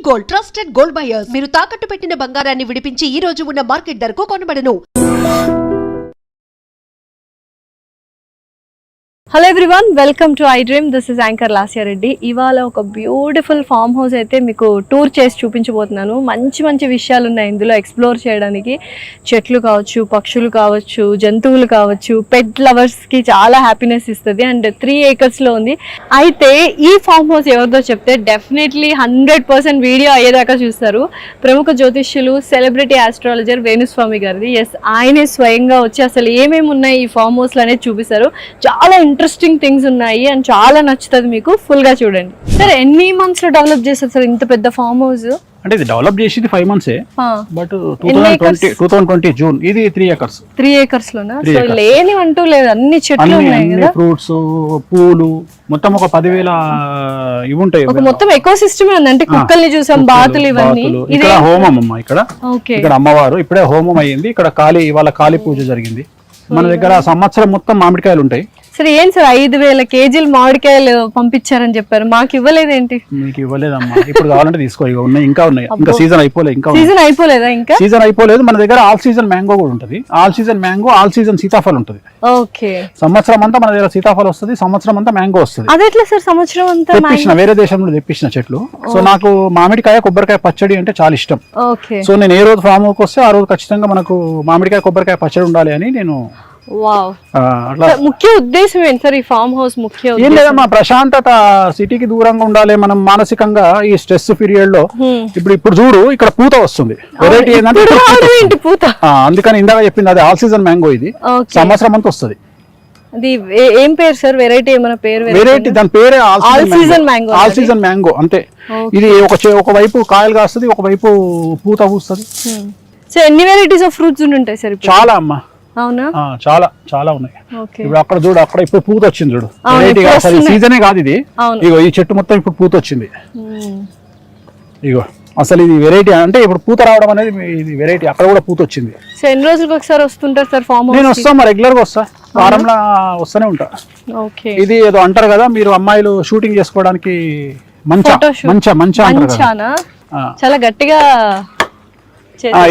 Gold trusted gold buyers మీరు తాకట్టు పెట్టిన బంగారాన్ని విడిపించి ఈ రోజు ఉన్న మార్కెట్ ధరకు కొనబడను. Hello everyone, welcome to I dream. This is anchor Lasya Reddy. ఇవాళ ఒక బ్యూటిఫుల్ ఫామ్ హౌస్ అయితే మీకు టూర్ చేసి చూపించబోతున్నాను. మంచి మంచి విషయాలు ఉన్నాయి ఇందులో ఎక్స్ప్లోర్ చేయడానికి. చెట్లు కావచ్చు, పక్షులు కావచ్చు, జంతువులు కావచ్చు, పెట్ లవర్స్కి చాలా హ్యాపీనెస్ ఇస్తుంది. అండ్ 3 acresలో ఉంది. అయితే ఈ ఫామ్ హౌస్ ఎవరిదో చెప్తే డెఫినెట్లీ 100% వీడియో అయ్యేదాకా చూస్తారు. ప్రముఖ జ్యోతిష్యులు, సెలబ్రిటీ ఆస్ట్రాలజర్ వేణుస్వామి గారిది. ఎస్, ఆయనే స్వయంగా వచ్చి అసలు ఏమేమి ఉన్నాయి ఈ ఫామ్ హౌస్లో అనేది చూపిస్తారు. చాలా ఇంట్రెస్టింగ్ థింగ్స్ ఉన్నాయి అండ్ చాలా నచ్చుతుంది మీకు. ఫుల్ గా చూడండి. సార్, ఎన్ని మంత్స్ లో డెవలప్ చేస్తారు సార్ ఇంత పెద్ద ఫామ్ హౌస్? అంటే ఇది డెవలప్ చేసింది 5 months బట్ 2020 జూన్ ఇది 3 acres. 3 acres లోనా? సో లేని అంటూ లేదు, అన్ని చెట్లు ఉన్నాయి కదా, ఫ్రూట్స్, పూలు, మొత్తం ఒక 10,000 ఇవి ఉంటాయి. ఒక మొత్తం ఎకో సిస్టమే ఉంది. అంటే కుక్కల్ని చూసాం, బాతులు, ఇవన్నీ. ఇక్కడ హోమం అమ్మ, ఇక్కడ అమ్మవారు ఇప్పుడే హోమం అయ్యింది. ఇక్కడ ఇవాళ కాళీ పూజ జరిగింది. మన దగ్గర సంవత్సరం మొత్తం మామిడికాయలు ఉంటాయి. సరే, ఏం సార్ 5,000 kgs మామిడికాయలు పంపించారని చెప్పారు, మాకు ఇవ్వలేదేంటి? మీకు ఇవ్వలేదమ్మా, ఇప్పుడు కావాలంటే తీసుకో. ఉన్నాయి, ఇంకా ఉన్నాయి. ఇంకా సీజన్ అయిపోలేదు. సీజన్ అయిపోలేదా? ఇంకా సీజన్ అయిపోలేదు. మన దగ్గర ఆల్ సీజన్ మ్యాంగో కూడా ఉంటుంది. All season mango, all season సీతాఫలం ఉంటుంది. ఓకే, సంవత్సరం అంతా మన దగ్గర సీతాఫలం వస్తుంది, సంవత్సరం అంతా మ్యాంగో వస్తుంది. అది ఎట్లా సార్? సంవత్సరం అంతా తెప్పించిన, వేరే దేశం నుండి తెప్పించిన చెట్లు. సో నాకు మామిడికాయ, కొబ్బరికాయ పచ్చడి అంటే చాలా ఇష్టం. ఓకే, సో నేను ఏ రోజు ఫామ్ హౌస్కి వస్తే ఆ రోజు ఖచ్చితంగా మనకు మామిడికాయ, కొబ్బరికాయ పచ్చడి ఉండాలి అని నేను. ముఖ్య ఉద్దేశం ఏంటి సార్ ఈ ఫామ్ హౌస్? ముఖ్య ఏం లేదమ్మా, ప్రశాంతత, సిటీకి దూరంగా ఉండాలి మనం మానసికంగా ఈ స్ట్రెస్ పీరియడ్ లో. ఇప్పుడు చూడు, ఇక్కడ పూత వస్తుంది. వెరైటీ ఏంటంటే పూత. అందుకని ఇందాక చెప్పింది అది ఆల్ సీజన్ మ్యాంగో. ఇది సంవత్సరం అంతా వస్తుంది. అది ఏం పేరు సార్? వెరైటీ ఏమైనా పేరు? వెరైటీ, దాని పేరే all season mango. All season mango అంతే. ఇది ఒకవైపు కాయలు కాస్తుంది, ఒకవైపు పూత పూస్తుంది. సో ఎన్ని వెరైటీస్ ఆఫ్ ఫ్రూట్స్ ఉంటాయి సార్? చాలా అమ్మా. అవునా? చాలా చాలా ఉన్నాయి. ఇప్పుడు అక్కడ చూడు, అక్కడ ఇప్పుడు పూత వచ్చింది చూడు. సీజనే కాదు ఇది. ఇగో ఈ చెట్టు మొత్తం ఇప్పుడు పూత వచ్చింది. ఇగో అసలు ఇది వెరైటీ. అంటే ఇప్పుడు పూత రావడం అనేది ఇది వెరైటీ. అక్కడ కూడా పూత వచ్చింది. సో ఎన్ని రోజులకు ఒకసారి వస్తుంటారు సార్ ఫామ్ హౌస్? నేను వస్తా, రెగ్యులర్ గా వస్తా, వారంలో వస్తూనే ఉంటా. ఇది ఏదో అంటారు కదా, మీరు అమ్మాయిలు షూటింగ్ చేసుకోవడానికి మంచా చాలా గట్టిగా.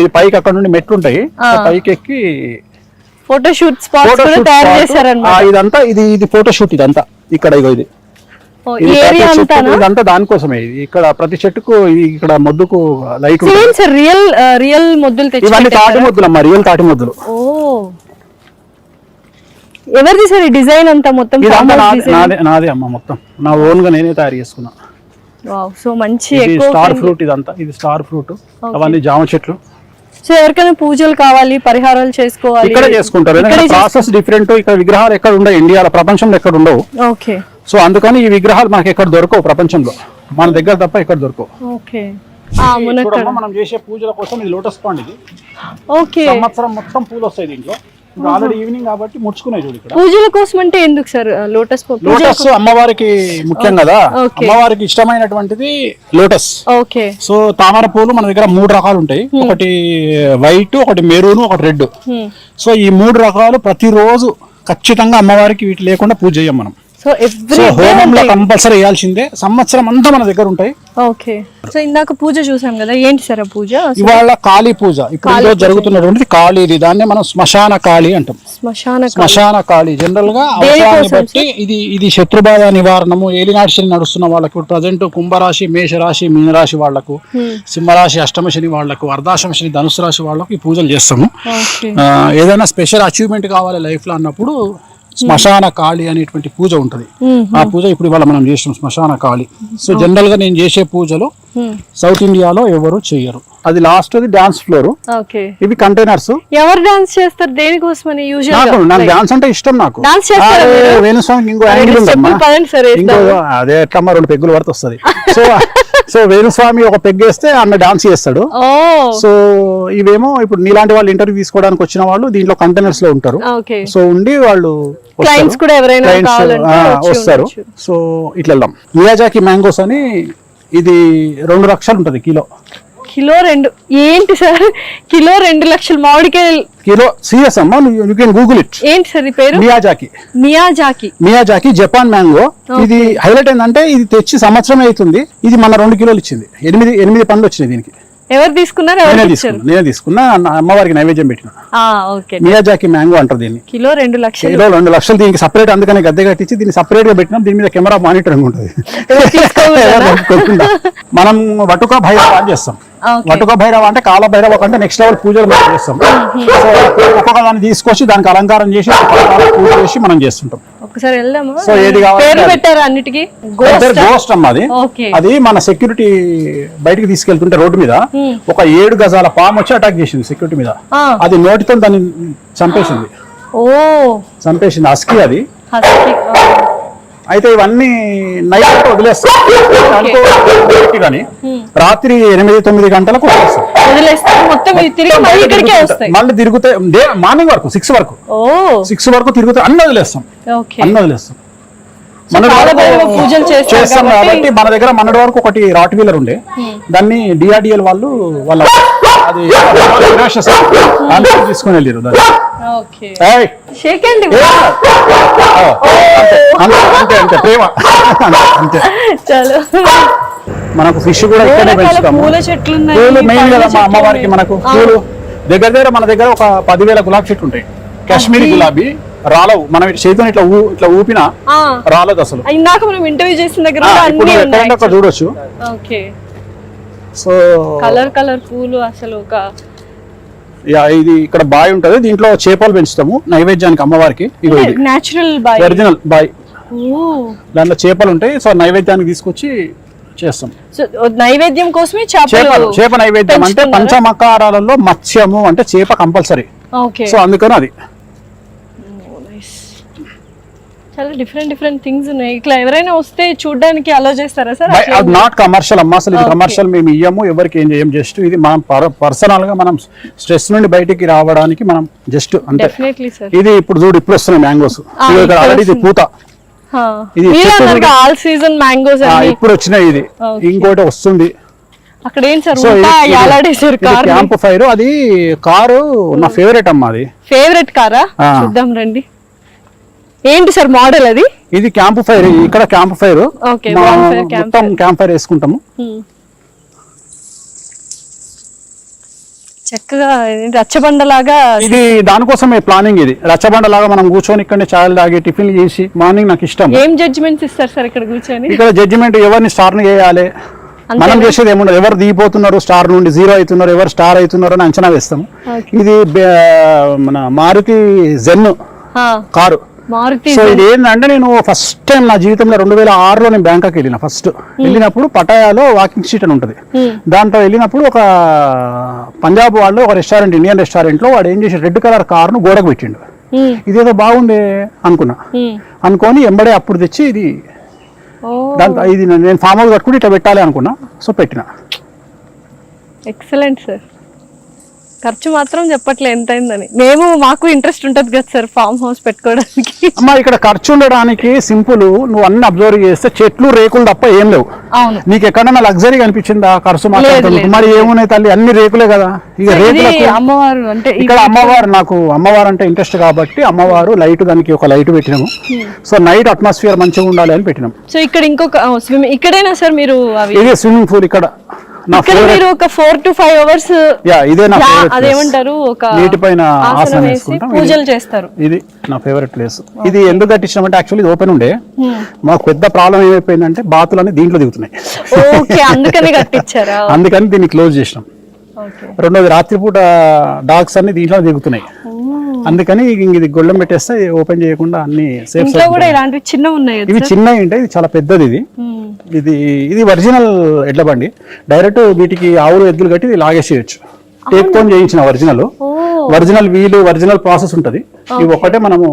ఇది పైకి అక్కడ నుండి మెట్లు ఉంటాయి, పైకి ఎక్కి ఫోటోషూట్ స్పాట్స్ కూడా తయారు చేశారన్నమాట. ఇదంతా ఇది ఫోటోషూట్. ఇదంతా ఇక్కడ ఇది ఇదంతా దానికోసమే. ఇక్కడ ప్రతి చెట్టుకు ఇక్కడ మొద్దుకు లైట్. రియల్ మొద్దులు ఇవన్నీ తాటి మొద్దులు అమ్మా, రియల్ తాటి మొద్దులు. ఎవరిది సార్ ఈ డిజైన్ అంతా? మొత్తం నాదే అమ్మా, మొత్తం నా ఓన్ గా నేనే తయారు చేసుకున్నా. సో మంచి స్టార్ ఫ్రూట్. ఇదంతా ఇది స్టార్ ఫ్రూట్. అవన్నీ జామ చెట్లు. సో ఎవరికైనా పూజలు కావాలి, పరిహారాలు చేసుకోవాలి, ఇక్కడ చేసుకుంటారు. Process different. ఇక్కడ విగ్రహాలు ఎక్కడ ఉండవు, ఇండియాలో, ప్రపంచంలో ఎక్కడ ఉండవు. ఓకే, సో అందుకని ఈ విగ్రహాలు మనకి ఎక్కడ దొరకవు, ప్రపంచంలో మన దగ్గర తప్ప ఎక్కడ దొరకవు. ఓకే, మనం చేసే పూజల కోసం ఇది లోటస్ పాండ్. ఇది ఓకే, సంవత్సరం మొత్తం పూలు వస్తాయి దీంట్లో. ఆల్రెడీ ఈవినింగ్ కాబట్టి ముడుచుకున్నాయి చూడు. ఇక్కడ పూజల కోసం అంటే ఎందుకు సార్ లోటస్? లోటస్ అమ్మవారికి ముఖ్యం కదా, అమ్మవారికి ఇష్టమైనటువంటిది లోటస్. ఓకే, సో తామర పూలు మన దగ్గర 3 రకాలు ఉంటాయి. ఒకటి వైట్, ఒకటి మెరూన్, ఒకటి రెడ్. సో ఈ 3 రకాలు ప్రతిరోజు ఖచ్చితంగా అమ్మవారికి వీటి లేకుండా పూజ చేయం మనం. సో హోమంలో కంపల్సరీ వేయాల్సిందే. సంవత్సరం అంతా మన దగ్గర ఉంటాయి. ఓకే, సో ఇందాక పూజ చూసాం కదా, ఏంటి సార్ పూజ? ఇవాళ కాళీ పూజ. ఇప్పుడు జరుగుతున్నటువంటిది కాళీది. దాన్ని మనం శ్మశాన కాళీ అంటాం. శ్మశాన కాళీ జనరల్ గా అవసరాన్ని బట్టి ఇది శత్రుబాధ నివారణము. ఏలినాటి శని నడుస్తున్న వాళ్ళకు, ఇప్పుడు ప్రజెంట్ కుంభరాశి, మేషరాశి, మీనరాశి వాళ్లకు, సింహరాశి అష్టమ శని వాళ్లకు, అర్ధాష్టమ శని ధనుసు రాశి వాళ్లకు ఈ పూజలు చేస్తాము. ఏదైనా స్పెషల్ అచీవ్మెంట్ కావాలి లైఫ్ లో అన్నప్పుడు శ్మశాన కాళి అనేటువంటి పూజ ఉంటది. ఆ పూజ ఇప్పుడు ఇవాళ మనం చేసాం, శ్మశాన కాళి. సో జనరల్ గా నేను చేసే పూజలు సౌత్ ఇండియాలో ఎవరు చెయ్యరు. అది లాస్ట్ డాన్స్ ఫ్లోర్. ఇవి కంటైనర్స్. ఎవరు డాన్స్ చేస్తారు? దేనికోసమని? నాకు డాన్స్ అంటే ఇష్టం. నాకు వేణుస్వామికి ఇంకో యాంగిల్ ఉందమ్మా. అదే ఎట్లమ్మా, 2 పెగ్గులు వరకు వస్తుంది. సో వేణుస్వామి ఒక పెగ్ వేస్తే అన్న డాన్స్ చేస్తాడు. సో ఇవేమో ఇప్పుడు నీలాంటి వాళ్ళు ఇంటర్వ్యూ తీసుకోవడానికి వచ్చిన వాళ్ళు దీంట్లో కంటైనర్స్ లో ఉంటారు. సో ఉండి వాళ్ళు వస్తారు. సో ఇట్లా వెళ్దాం. మియాజాకి మ్యాంగోస్ అని, ఇది 2 లక్షలు ఉంటది కిలో. కిలో 2 ఏంటి సార్? కిలో 2 లక్షల మామిడికాయలు. కిలో సీరియస్ అమ్మా, యూ కెన్ గూగుల్ ఇట్. ఏంటి సార్ ఈ పేరు? Miyazaki Japan mango. ఇది హైలైట్ ఏంటంటే ఇది తెచ్చి సంవత్సరం అవుతుంది, ఇది మన 2 కిలోలు ఇచ్చింది. 8 పండ్లు వచ్చినాయి దీనికి. ఎవరు తీసుకున్నారు? నేనే తీసుకున్నా, అమ్మవారికి నైవేద్యం పెట్టిన. మియాజాకి మ్యాంగో అంటారు దీన్ని. కిలో 2 లక్షలు. కిలో 2 లక్షలు. దీనికి సపరేట్ అందుకని గద్దె కట్టించి దీన్ని సపరేట్ గా పెట్టినాం. దీని మీద కెమెరా మానిటరింగ్ ఉంటుంది. మనం వటుక భైరవ చేస్తాం. వటుక భైరవ అంటే కాల భైరవ అంటే నెక్స్ట్ లెవెల్ పూజలు మనం చేస్తాం. ఒక్కొక్క దాన్ని తీసుకొచ్చి దానికి అలంకారం చేసి పూజ చేసి మనం చేస్తుంటాం. ఒకసారి వెళ్దాము. సో ఏది పేరు పెట్టారు అన్నిటికీ? గోస్ట్ అమ్మ అది. అది మన సెక్యూరిటీ బయటికి తీసుకెళ్తుంటే రోడ్డు మీద ఒక 7 గజాల పాము వచ్చి అటాక్ చేసింది సెక్యూరిటీ మీద. అది నోటితో దాన్ని చంపేసింది. హస్కీ అది. అయితే ఇవన్నీ నైట్ వదిలేస్తాం కానీ రాత్రి 8-9 గంటలకు మళ్ళీ తిరుగుతాయి. మార్నింగ్ వరకు 6 వరకు తిరుగుతాయి. అన్ని వదిలేస్తాం. చేస్తాం కాబట్టి మన దగ్గర మొన్నటి వరకు ఒకటి రాట్ వీలర్ ఉండే, దాన్ని డిఆర్డిఎల్ వాళ్ళు వాళ్ళ అది తీసుకుని వెళ్ళారు. ప్రేమ అంతే. మనకు ఫిష్ కూడా ఇక్కడే పెంచుతాము. పూలు మెయిన్ కదా మా అమ్మవారికి. మనకు పూలు దగ్గర మన దగ్గర ఒక 10,000 గులాబీ చెట్లు ఉంటాయి. కాశ్మీరీ గులాబీ రాలవు, మనం చేతితో ఇట్లా ఊపినా రాలేదు అసలు. ఇందాక మనం ఇంటర్వ్యూ చేసిన దగ్గర ఎక్కడైనా చూడొచ్చు. సో కలర్ పూలు అసలు ఒక ఇది ఇక్కడ బాయ్ ఉంటది, దీంట్లో చేపలు పెంచుతాము నైవేద్యానికి అమ్మవారికి. ఒరిజినల్ బాయ్, దాంట్లో చేపలు ఉంటాయి. సో నైవేద్యానికి తీసుకొచ్చి చేస్తాం. నైవేద్యం కోసమే చేప నైవేద్యం అంటే పంచమకారాలలో మత్స్యము అంటే చేప కంపల్సరీ. సో అందుకని అది చాలా డిఫరెంట్ థింగ్స్ ఉన్నాయి. ఇట్లా ఎవరైనా వస్తే చూడడానికి అలో చేస్తారా సార్? నాట్ కమర్షియల్ అమ్మా, అసలు ఇది కమర్షియల్ మేము ఇయ్యము, ఎవరికి ఏం చేయం. జస్ట్ ఇది మనం పర్సనల్ గా మనం స్ట్రెస్ నుండి బయటికి రావడానికి మనం జస్ట్ అంటే. ఇది ఇప్పుడు చూడు, ఇప్పుడు వస్తున్నాయి మ్యాంగోస్. ఆల్రెడీ ఇది పూత. ఇది ఆల్ సీజన్ మ్యాంగోస్ ఇప్పుడు వచ్చినాయి. ఇది ఇంకోటి వస్తుంది అక్కడ. ఏం సార్ క్యాంప్ ఫైర్? అది కారు నా ఫేవరెట్ అమ్మా. అది ఫేవరెట్ కారా? చూద్దాం రండి. ఏంటి సార్ మోడల్ అది? ఇది క్యాంప్ ఫైర్. ఇక్కడ క్యాంప్ ఫైర్ మొత్తం క్యాంప్ ఫైర్ వేసుకుంటాము. చక్కగా రచ్చబండలాగా. ఇది దానికోసమే ప్లానింగ్. ఇది రచ్చబండలాగా మనం కూర్చొని ఇక్కడ చాయలు తాగి టిఫిన్ చేసి మార్నింగ్ నాకు ఇష్టం. ఏం జడ్జిమెంట్స్ ఇస్తారు సార్ ఇక్కడ కూర్చొని? ఇక్కడ జడ్జిమెంట్ ఎవరిని స్టార్ చేయాలి, మనం చేసేది ఏముండదు. ఎవరు దిగిపోతున్నారు స్టార్ నుండి, 0 అవుతున్నారు, ఎవరు స్టార్ అవుతున్నారు అని అంచనా వేస్తాము. ఇది మన మారుతి జెన్ కారు. సో ఇది ఏంటంటే, నేను ఫస్ట్ టైం నా జీవితంలో 2006లో నేను బ్యాంకాక్ వెళ్ళిన. ఫస్ట్ వెళ్ళినప్పుడు పటాయాలో వాకింగ్ స్ట్రీట్ అని ఉంటుంది. దాంట్లో వెళ్ళినప్పుడు ఒక పంజాబ్ వాళ్ళు ఒక రెస్టారెంట్, ఇండియన్ రెస్టారెంట్ లో వాడు ఏం చేసి రెడ్ కలర్ కారును గోడకు పెట్టిండు. ఇదేదో బాగుంది అనుకొని ఎంబడే అప్పుడు తెచ్చి ఇది దాంట్లో ఇది నేను ఫామ్ హౌస్ కట్టుకుని ఇట్లా పెట్టాలి అనుకున్నా. సో పెట్టిన. Excellent sir. ఖర్చు మాత్రం చెప్పట్లే ఎంత అయిందని. మాకు ఇంట్రెస్ట్ ఉంటుంది కదా సార్ ఫామ్ హౌస్ పెట్టుకోవడానికి. అమ్మా ఇక్కడ ఖర్చు ఉండడానికి సింపుల్. నువ్వు అన్ని అబ్జర్వ్ చేస్తే చెట్లు రేకులు తప్ప ఏం లేవు. నీకు ఎక్కడన్నా లగ్జరీ కనిపించిందా? ఖర్చు మాత్రం మరి ఏమున్నాయి తల్లి, అన్ని రేకులే కదా. ఇక రేకులకు అమ్మవారు అంటే ఇక్కడ అమ్మవారు, నాకు అమ్మవారు అంటే ఇంట్రెస్ట్ కాబట్టి అమ్మవారు లైట్, దానికి ఒక లైట్ పెట్టినాము. సో నైట్ అట్మాస్ఫియర్ మంచిగా ఉండాలి అని పెట్టినాం. సో ఇక్కడ ఇంకొక స్విమ్మింగ్ ఇక్కడేనా సార్ మీరు? ఇది స్విమ్మింగ్ పూల్ ఇక్కడ. మీరు ఒక 4 to 5 hours ఇదే నా ఫేవరెట్. అదేమంటారు, ఒక నీటిపైన ఆసనం వేసుకుంటాం, పూజలు చేస్తారు. ఇది నా ఫేవరెట్ ప్లేస్. ఇది ఎందుకు కట్టించామంటే యాక్చువల్లీ ఓపెన్ ఉండే. మాకు పెద్ద ప్రాబ్లం ఏమైపోయిందంటే బాతులన్నీ దీంట్లో దిగుతున్నాయి. అందుకని కట్టించారా? అందుకని దీన్ని క్లోజ్ చేసినాం. రెండోది రాత్రిపూట డాగ్స్ అన్ని దీంట్లో దిగుతున్నాయి. అందుకని ఇది గొళ్ళెం పెట్టేస్తే ఓపెన్ చేయకుండా అన్ని సేఫ్. చిన్నవి ఉన్నాయి, ఇవి చిన్నవి ఉంటాయి. ఇది చాలా పెద్దది. ఇది ఒరిజినల్ ఎడ్ల బండి. డైరెక్ట్ వీటికి ఆవులు ఎద్దులు కట్టి ఇది లాగేసేయచ్చు. టేక్తో చేయించిన ఒరిజినల్ వీలు, ఒరిజినల్ ప్రాసెస్ ఉంటది. ఇవి ఒకటే మనము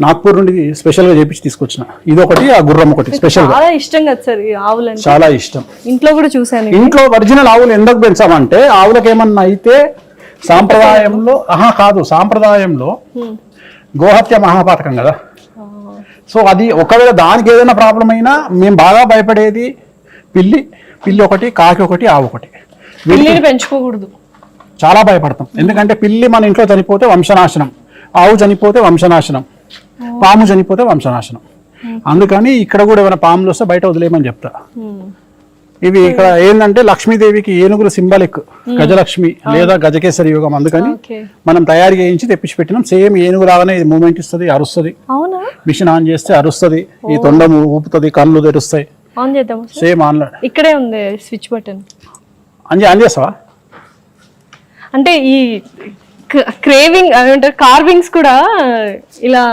నాగ్పూర్ నుండి స్పెషల్ గా చేపించి తీసుకొచ్చిన. ఇది ఒకటి, ఆ గుర్రం ఒకటి స్పెషల్. చాలా ఇష్టం కదా సార్ ఆవులు, చాలా ఇష్టం. ఇంట్లో కూడా చూసాను. ఇంట్లో ఒరిజినల్ ఆవులు ఎందుకు పెంచామంటే, ఆవులకు ఏమన్నా అయితే సాంప్రదాయంలో సాంప్రదాయంలో గోహత్య మహాపాతకం కదా. సో అది ఒకవేళ దానికి ఏదైనా ప్రాబ్లం అయినా మేము బాగా భయపడేది పిల్లి ఒకటి, కాకి ఒకటి, ఆవు ఒకటి. పిల్లిని పెంచుకోకూడదు. చాలా భయపడతాం. ఎందుకంటే పిల్లి మన ఇంట్లో చనిపోతే వంశనాశనం, ఆవు చనిపోతే వంశనాశనం, పాము చనిపోతే వంశనాశనం. అందుకని ఇక్కడ కూడా ఏమైనా పాములు వస్తే బయట వదిలేయమని చెప్తా. ఇవి ఇక్కడ ఏంటంటే లక్ష్మీదేవికి ఏనుగులు సింబాలిక్, గజలక్ష్మి లేదా గజకేసరి యోగం. అందుకని మనం తయారు చేయించి తెప్పించి పెట్టినాం. సేమ్ ఏనుగు లాగానే ఇది మూమెంట్ ఇస్తుంది, అరుస్తుంది. మిషన్ ఆన్ చేస్తే అరుస్తుంది, ఈ తొండ ఊపుతుంది, కళ్ళు తెరుస్తాయి. ఆన్ చేద్దాం. సేమ్ ఆన్ ఇక్కడే ఉంది స్విచ్ బటన్. ఆన్ చేస్తావా? అంటే ఈ క్రేవింగ్ ఏమంటారు, కార్వింగ్స్ కూడా ఇలా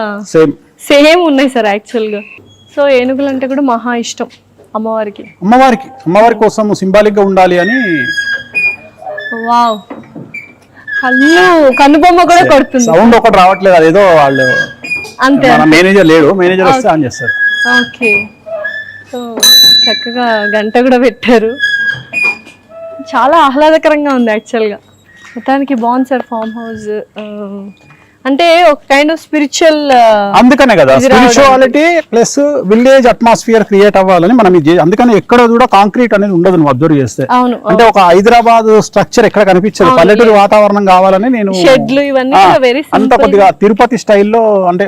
సేమ్ ఉన్నాయి సార్ యాక్చువల్గా. సో ఏనుగులు అంటే కూడా మహా ఇష్టం అమ్మవారి కోసం సింబాలిక్ గా ఉండాలి అని. వావ్, కన్ను బొమ్మ కూడా కొడుతుంది. సౌండ్ ఒకటి రావట్లేదు, అదేదో వాళ్ళు అంతే. మేనేజర్ లేడు, మేనేజర్ వస్తే ఆన్ చేస్తారు. ఓకే, సో చక్కగా గంట కూడా పెట్టారు. చాలా ఆహ్లాదకరంగా ఉంది యాక్చువల్గా. మొత్తానికి బాగుంది సార్ ఫామ్ హౌస్. అంటే ఒక కైండ్ ఆఫ్ స్పిరిచువల్, అందుకనే కదా spirituality plus village atmosphere create అవ్వాలని మనం ఇది. అందుకని ఎక్కడ కూడా కాంక్రీట్ అనేది ఉండదు నువ్వు అబ్జర్వ్ చేస్తే. అంటే ఒక హైదరాబాద్ స్ట్రక్చర్ ఎక్కడ కనిపించదు, పల్లెటూరు వాతావరణం కావాలని నేను అంత కొద్దిగా తిరుపతి స్టైల్లో, అంటే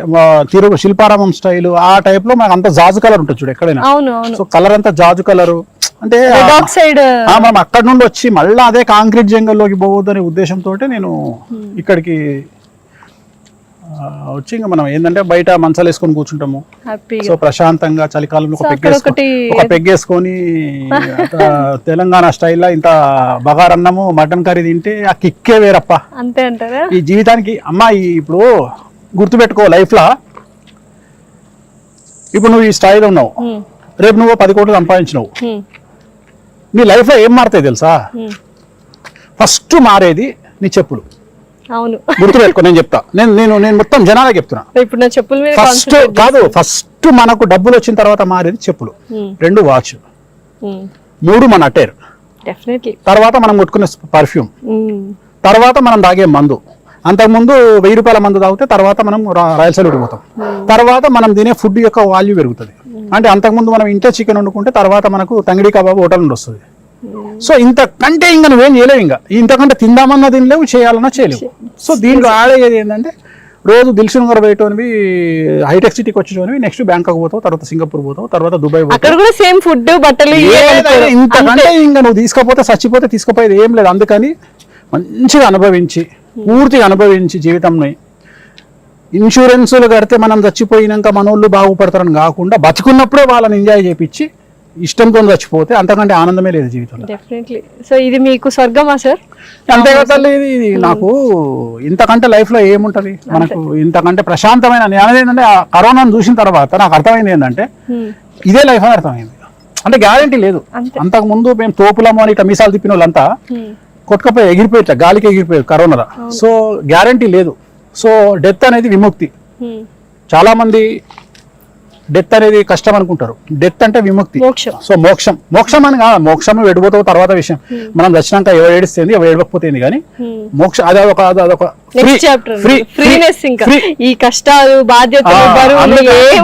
శిల్పారామం స్టైల్ ఆ టైప్ లో మనకు అంత జాజు కలర్ ఉంటుంది చూడు ఎక్కడైనా. సో కలర్ అంతా జాజు కలర్. అంటే మనం అక్కడ నుండి వచ్చి మళ్ళీ అదే కాంక్రీట్ జంగల్లోకి పోవద్దు అనే ఉద్దేశంతో నేను ఇక్కడికి వచ్చి ఇంకా మనం ఏంటంటే బయట మంచాలు వేసుకొని కూర్చుంటాము. సో ప్రశాంతంగా చలికాలంలో ఒక పెగ్గేసుకొని తెలంగాణ స్టైల్లో ఇంత బగారన్నము మటన్ కర్రీ తింటే ఆ కిక్కే వేరప్ప. అంతే అంటారా? ఈ జీవితానికి అమ్మాయి ఇప్పుడు గుర్తుపెట్టుకో, లైఫ్ లో ఇప్పుడు నువ్వు ఈ స్థాయిలో ఉన్నావు, రేపు నువ్వు 10 కోట్లు సంపాదించినావు, నీ లైఫ్ లో ఏం మారుతాయి తెలుసా? ఫస్ట్ మారేది నీ చెప్పులు. అవును, గుర్తుపెట్టుకో. నేను చెప్తా, నేను మొత్తం జనాలకి చెప్తున్నా. ఇప్పుడు నా చెప్పులు ఫస్ట్ కాదు, ఫస్ట్ మనకు డబ్బులు వచ్చిన తర్వాత మారేది చెప్పులు, 2 వాచ్, 3 మన అటైర్, తర్వాత మనం కొట్టుకునే పర్ఫ్యూమ్, తర్వాత మనం తాగే మందు. అంతకుముందు 1000 రూపాయల మందు తాగితే తర్వాత మనం రాయల్ సల్యూట్ పోతాం. తర్వాత మనం తినే ఫుడ్ యొక్క వాల్యూ పెరుగుతుంది. అంటే అంతకుముందు మనం ఇంట్లో చికెన్ వండుకుంటే తర్వాత మనకు తంగిడి కబాబ్ హోటల్ నుండి వస్తుంది. సో ఇంతకంటే ఇంకా నువ్వేం చేయలేవు, ఇంకా ఇంతకంటే తిందామన్నా తినలేవు, చేయాలన్నా చేయలేవు. సో దీంట్లో ఆడేది ఏంటంటే రోజు దిల్సుఖ్ నగర్ పోయేటోనివి, హైటెక్ సిటీకి వచ్చేటోనివి, నెక్స్ట్ బ్యాంకాక్ పోతావు, తర్వాత సింగపూర్ పోతావు, తర్వాత దుబాయ్ పోతావు. సేమ్ ఫుడ్ బట్టలు. ఇంతకంటే ఇంకా నువ్వు తీసుకపోతే చచ్చిపోతే తీసుకుపోయేది ఏం లేదు. అందుకని మంచిగా అనుభవించి, పూర్తిగా అనుభవించి జీవితంని, ఇన్సూరెన్సులు కడితే మనం చచ్చిపోయినాక మనోళ్ళు బాగుపడతారని కాకుండా బతుకున్నప్పుడే వాళ్ళని ఎంజాయ్ చేయించి ఇష్టంతో చచ్చిపోతే అంతకంటే ఆనందమే లేదు జీవితంలో. డెఫినెట్లీ. సో ఇది మీకు స్వర్గమా సార్? అంతేగా తల్లి, ఇది నాకు ఇంతకంటే లైఫ్ లో ఏముంటది మనకు, ఇంతకంటే ప్రశాంతమైన. నేను ఏంటంటే ఆ కరోనాను చూసిన తర్వాత నాకు అర్థమైంది ఏంటంటే ఇదే లైఫ్ అని అర్థమైంది. అంటే గ్యారంటీ లేదు. అంతకు ముందు మేము తోపులము అని ఇట్లా మీసాలు తిప్పిన వాళ్ళంతా కొట్టుకపోయి ఎగిరిపోయి గాలికి ఎగిరిపోయారు కరోనా. సో గ్యారంటీ లేదు. సో డెత్ అనేది విముక్తి. చాలా మంది డెత్ అనేది కష్టం అనుకుంటారు, డెత్ అంటే విముక్తి. సో మోక్షం అని కాదు, మోక్షం వెళ్ళిపోతావు తర్వాత విషయం. మనం దర్శనాక ఎవరు ఏడిస్తుంది ఎవరు ఏడవకపోతుంది, కానీ మోక్షం అదొక ఈ కష్టాలు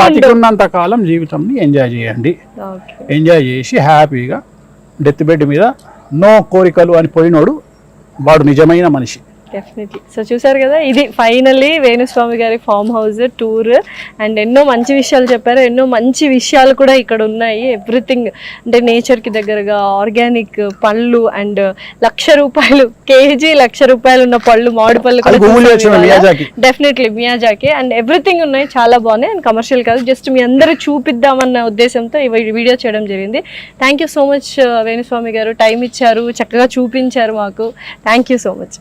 బతికున్నంత కాలం జీవితంని ఎంజాయ్ చేయండి. ఎంజాయ్ చేసి హ్యాపీగా డెత్ బెడ్ మీద నో కోరికలు అని పోయినోడు వాడు నిజమైన మనిషి. డెఫినెట్లీ. సో చూసారు కదా, ఇది ఫైనల్లీ వేణుస్వామి గారి ఫామ్ హౌస్ టూర్. అండ్ ఎన్నో మంచి విషయాలు చెప్పారు, ఎన్నో మంచి విషయాలు కూడా ఇక్కడ ఉన్నాయి. ఎవ్రీథింగ్ అంటే నేచర్కి దగ్గరగా ఆర్గానిక్ పళ్ళు అండ్ ₹1,00,000 కేజీ, ₹1,00,000 ఉన్న పళ్ళు, మామిడి పళ్ళు కూడా డెఫినెట్లీ మియాజాకి. అండ్ ఎవ్రీథింగ్ ఉన్నాయి, చాలా బాగున్నాయి. అండ్ కమర్షియల్ కాదు, జస్ట్ మీ అందరూ చూపిద్దామన్న ఉద్దేశంతో ఈ వీడియో చేయడం జరిగింది. Thank you so much Venu Swamy గారు, టైం ఇచ్చారు, చక్కగా చూపించారు మాకు. Thank you so much.